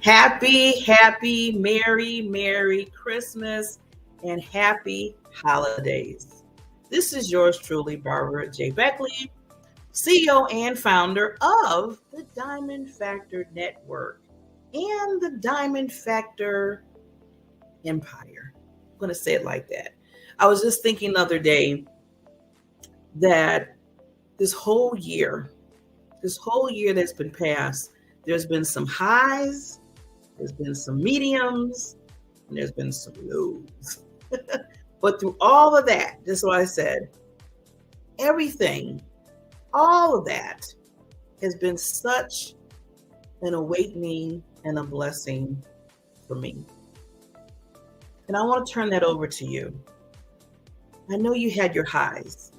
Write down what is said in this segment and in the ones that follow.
Happy, Merry Christmas and happy holidays. This is yours truly, Barbara J. Beckley, CEO and founder of the Diamond Factor Network and the Diamond Factor Empire. I'm going to say it like that. I was just thinking the other day that this whole year that's been passed, there's been some highs, there's been some mediums, and there's been some lows. But through all of that, that's what I said, everything, all of that has been such an awakening and a blessing for me. And I want to turn that over to you. I know you had your highs.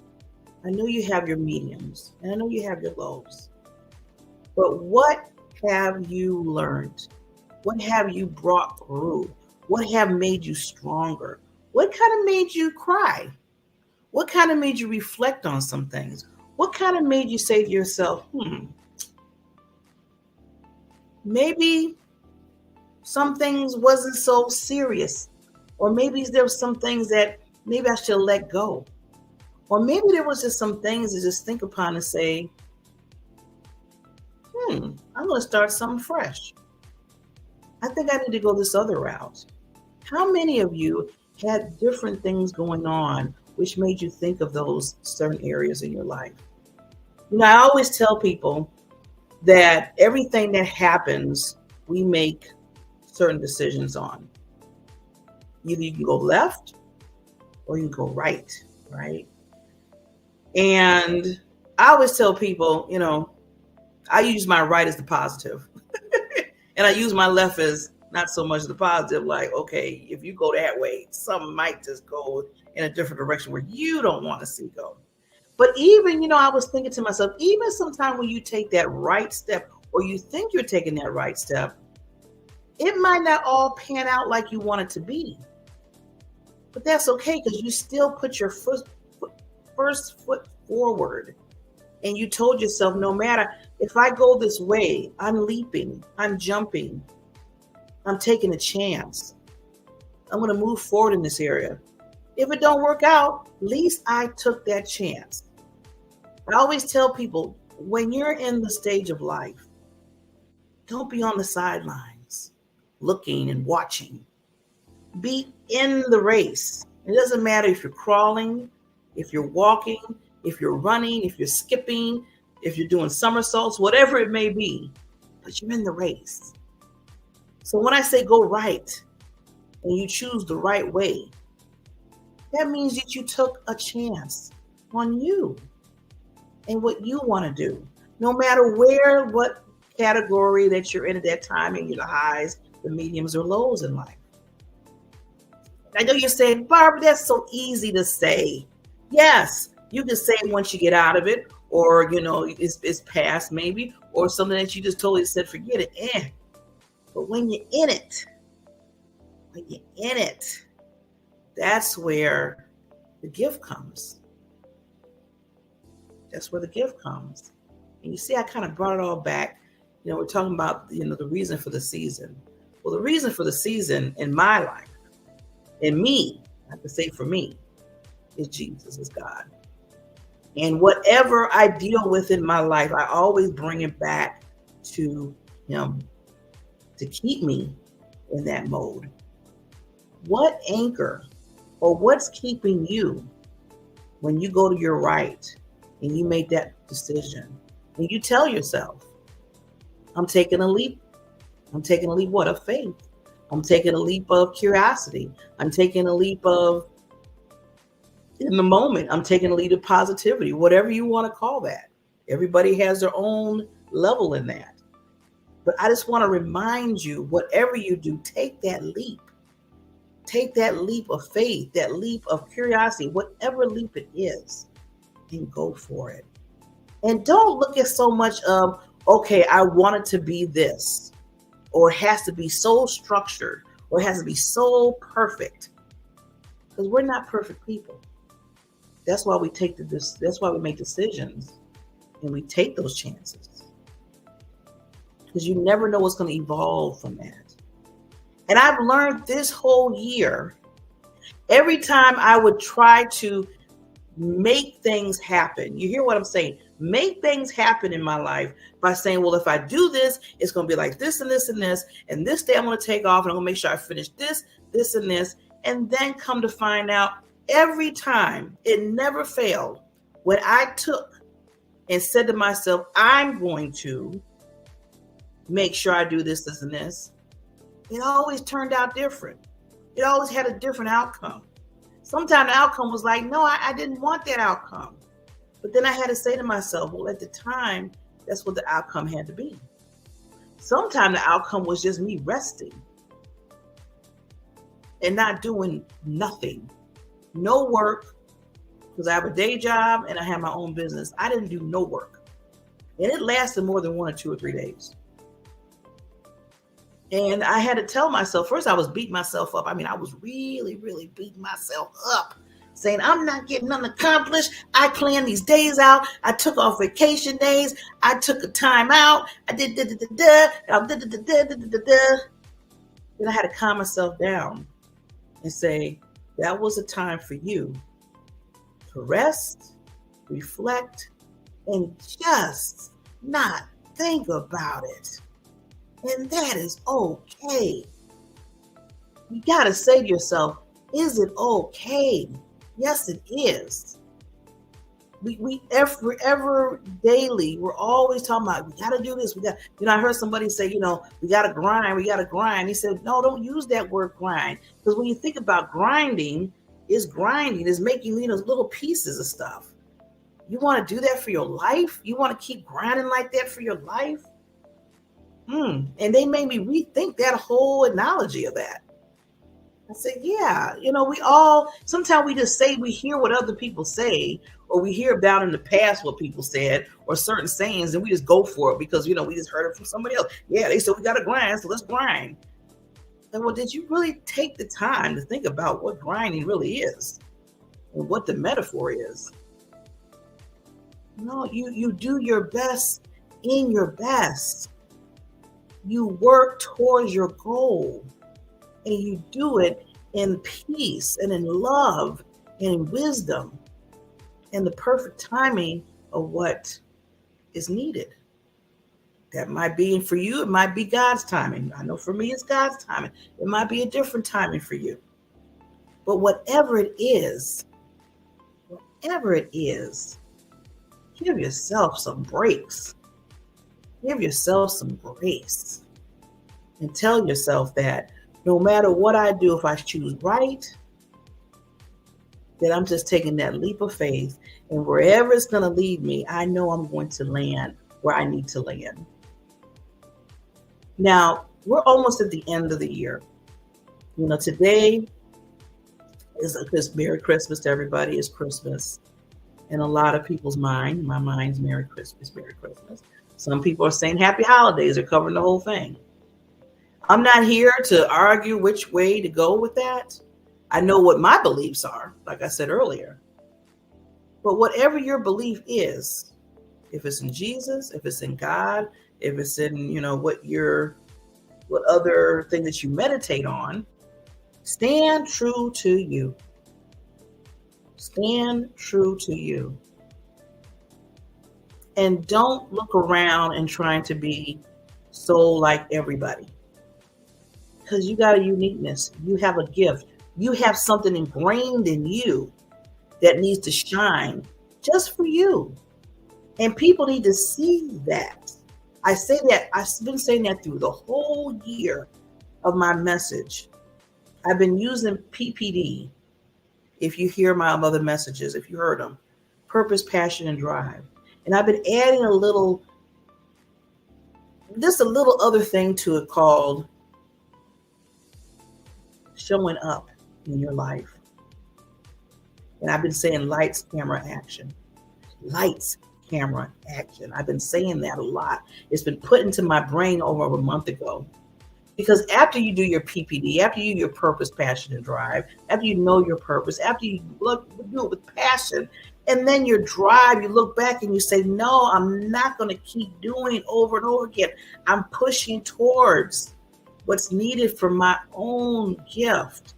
I know you have your mediums. And I know you have your lows. But what have you learned? What have you brought through? What have made you stronger? What kind of made you cry? What kind of made you reflect on some things? What kind of made you say to yourself, maybe some things wasn't so serious. Or maybe there were some things that maybe I should let go. Or maybe there was just some things to just think upon and say, I'm going to start something fresh. I think I need to go this other route. How many of you had different things going on which made you think of those certain areas in your life? I always tell people that everything that happens, we make certain decisions on. Either you can go left or you can go right? And I always tell people, I use my right as the positive. And I use my left as not so much the positive, like, okay, if you go that way, something might just go in a different direction where you don't want to see go. But even, I was thinking to myself, even sometime when you take that right step or you think you're taking that right step, it might not all pan out like you want it to be. But that's okay because you still put your first foot forward. And you told yourself, no matter if I go this way, I'm leaping, I'm jumping, I'm taking a chance. I'm going to move forward in this area. If it don't work out, at least I took that chance. I always tell people, when you're in the stage of life, don't be on the sidelines looking and watching. Be in the race. It doesn't matter if you're crawling, if you're walking, if you're running, if you're skipping, if you're doing somersaults, whatever it may be, but you're in the race. So when I say go right and you choose the right way, that means that you took a chance on you and what you want to do. No matter what category that you're in at that time, and you're the highs, the mediums, or lows in life. I know you're saying, Barbara, that's so easy to say. Yes, you can say it once you get out of it, or, it's past maybe, or something that you just totally said, forget it. But when you're in it, that's where the gift comes. That's where the gift comes. And you see, I kind of brought it all back. We're talking about, the reason for the season. Well, the reason for the season in my life, and me, I have to say for me, is Jesus, is God. And whatever I deal with in my life, I always bring it back to Him to keep me in that mode. What anchor or what's keeping you when you go to your right and you make that decision and you tell yourself, I'm taking a leap. I'm taking a leap, what? Of faith. I'm taking a leap of curiosity. I'm taking a leap of, in the moment, I'm taking a leap of positivity, whatever you want to call that. Everybody has their own level in that. But I just want to remind you, whatever you do, take that leap. Take that leap of faith, that leap of curiosity, whatever leap it is, and go for it. And don't look at so much of, okay, I want it to be this, or it has to be so structured, or it has to be so perfect. Because we're not perfect people. That's why we that's why we make decisions and we take those chances. because you never know what's going to evolve from that. And I've learned this whole year, every time I would try to make things happen. You hear what I'm saying? Make things happen in my life by saying, well, if I do this, it's going to be like this and this and this. And this day I'm going to take off and I'm going to make sure I finish this, this and this. And then come to find out every time it never failed when I took and said to myself, I'm going to make sure I do this, this and this. It always turned out different. It always had a different outcome. Sometimes the outcome was like, no, I didn't want that outcome. But then I had to say to myself, well, at the time, that's what the outcome had to be. Sometimes the outcome was just me resting and not doing nothing. No work, because I have a day job and I have my own business. I didn't do no work. And it lasted more than 1 or 2 or 3 days. And I had to tell myself, first I was beating myself up. I mean, I was really, really beating myself up, saying, I'm not getting nothing accomplished. I planned these days out. I took off vacation days. I took a time out. I did da-da-da-da. Then I had to calm myself down and say, that was a time for you to rest, reflect, and just not think about it. And that is okay. You got to say to yourself, is it okay? Yes, it is. We ever daily, we're always talking about, we got to do this. I heard somebody say, we got to grind. He said, no, don't use that word grind. Because when you think about grinding, is making, little pieces of stuff. You want to do that for your life? You want to keep grinding like that for your life? And they made me rethink that whole analogy of that. I said, yeah, sometimes we just say, we hear what other people say, or we hear about in the past what people said, or certain sayings, and we just go for it because, we just heard it from somebody else. Yeah, they said we got to grind, so let's grind. And well, did you really take the time to think about what grinding really is and what the metaphor is? No, you do your best in your best. You work towards your goal, and you do it in peace and in love and in wisdom and the perfect timing of what is needed. That might be for you, it might be God's timing. I know for me, it's God's timing. It might be a different timing for you. But whatever it is, give yourself some breaks. Give yourself some grace and tell yourself that no matter what I do, if I choose right, then I'm just taking that leap of faith, and wherever it's going to lead me, I know I'm going to land where I need to land. Now, we're almost at the end of the year. Today is Merry Christmas to everybody. It's Christmas. In a lot of people's mind, my mind's Merry Christmas, Merry Christmas. Some people are saying Happy Holidays. They're covering the whole thing. I'm not here to argue which way to go with that. I know what my beliefs are, like I said earlier. But whatever your belief is, if it's in Jesus, if it's in God, if it's in, what other thing that you meditate on, stand true to you. Stand true to you. And don't look around and trying to be so like everybody. Because you got a uniqueness. You have a gift. You have something ingrained in you that needs to shine just for you. And people need to see that. I say that, I've been saying that through the whole year of my message. I've been using PPD. If you hear my other messages, if you heard them, purpose, passion, and drive. And I've been adding a little other thing to it called showing up in your life. And I've been saying lights, camera, action. Lights, camera, action. I've been saying that a lot. It's been put into my brain over a month ago. Because after you do your PPD, after you do your purpose, passion, and drive, after you know your purpose, after you do it with passion, And then your drive, you look back and you say, no, I'm not going to keep doing it over and over again. I'm pushing towards what's needed for my own gift.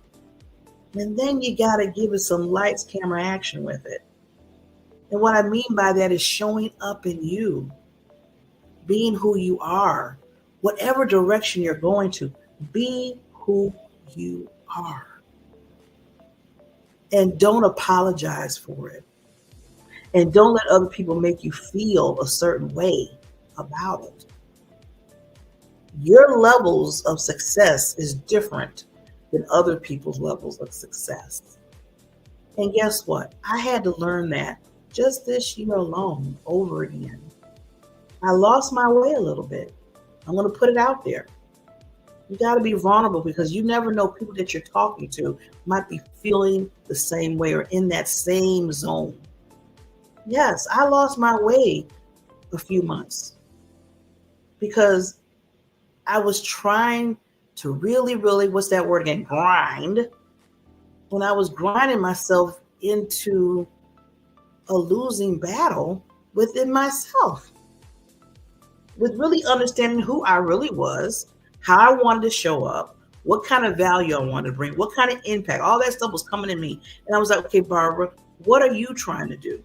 And then you got to give it some lights, camera, action with it. And what I mean by that is showing up in you, being who you are, whatever direction you're going to, be who you are. And don't apologize for it. And don't let other people make you feel a certain way about it. Your levels of success is different than other people's levels of success. And guess what? I had to learn that just this year alone, over again. I lost my way a little bit. I'm going to put it out there. You got to be vulnerable because you never know, people that you're talking to might be feeling the same way or in that same zone. Yes, I lost my way a few months because I was trying to really, what's that word again? Grind. When I was grinding myself into a losing battle within myself, with really understanding who I really was, how I wanted to show up, what kind of value I wanted to bring, what kind of impact, all that stuff was coming in me. And I was like, okay, Barbara, what are you trying to do?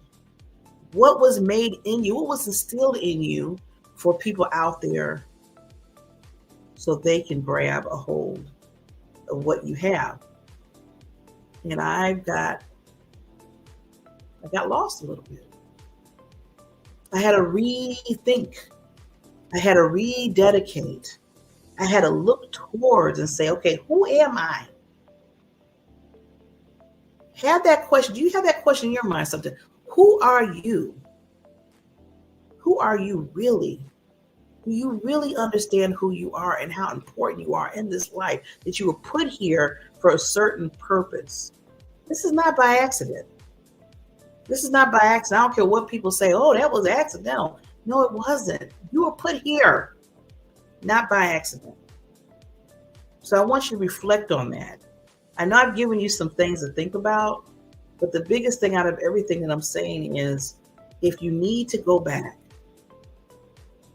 What was made in you? What was instilled in you for people out there so they can grab a hold of what you have? And I got lost a little bit. I had to rethink. I had to rededicate. I had to look towards and say, okay, who am I? Have that question. Do you have that question in your mind? Something. Who are you? Who are you really? Do you really understand who you are and how important you are in this life, that you were put here for a certain purpose? This is not by accident. This is not by accident. I don't care what people say. Oh, that was accidental. No, it wasn't. You were put here, not by accident. So I want you to reflect on that. I know I've given you some things to think about, but the biggest thing out of everything that I'm saying is, if you need to go back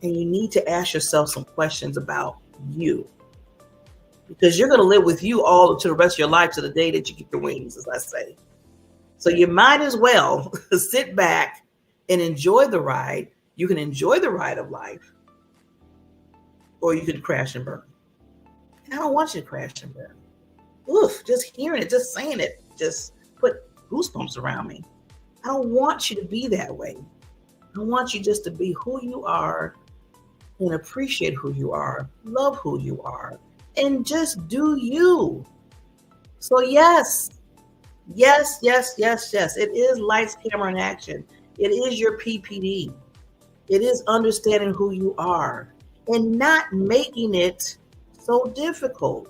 and you need to ask yourself some questions about you, because you're going to live with you all to the rest of your life, to the day that you get your wings, as I say. So you might as well sit back and enjoy the ride. You can enjoy the ride of life, or you can crash and burn. And I don't want you to crash and burn. Oof, just hearing it, just saying it, just put goosebumps around me. I don't want you to be that way. I want you just to be who you are and appreciate who you are, love who you are, and just do you. So yes. It is lights, camera, and action. It is your PPD. It is understanding who you are and not making it so difficult.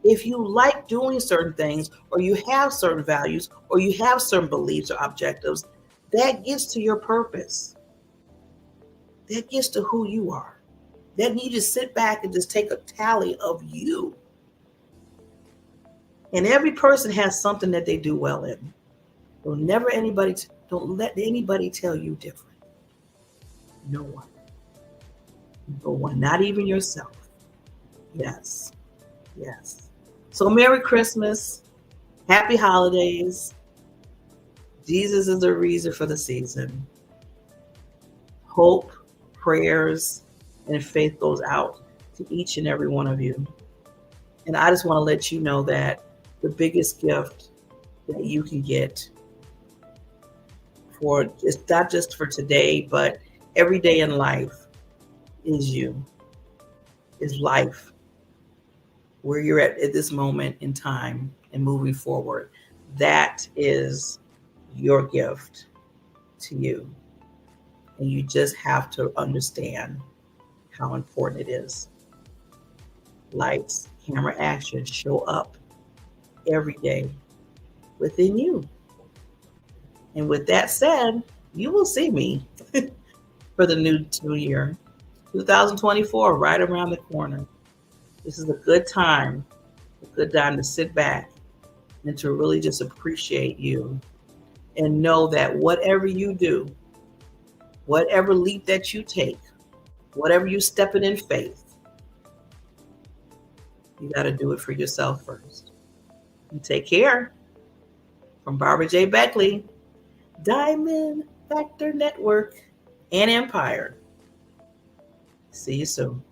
If you like doing certain things, or you have certain values, or you have certain beliefs or objectives, that gets to your purpose. That gets to who you are. Then you just sit back and just take a tally of you. And every person has something that they do well in. Don't let anybody tell you different. No one. No one, not even yourself. Yes. So Merry Christmas. Happy holidays. Jesus is the reason for the season. Hope, prayers, and faith goes out to each and every one of you. And I just want to let you know that the biggest gift that you can get, for it's not just for today, but every day in life, is you, is life, where you're at this moment in time and moving forward. That is your gift to you. And you just have to understand how important it is. Lights, camera, action, show up every day within you. And with that said, you will see me for the new year, 2024, right around the corner. This is a good time to sit back and to really just appreciate you and know that whatever you do, whatever leap that you take, whatever you stepping in faith, you got to do it for yourself first. You take care. From Barbara J. Beckley, Diamond Factor Network and Empire. See you soon.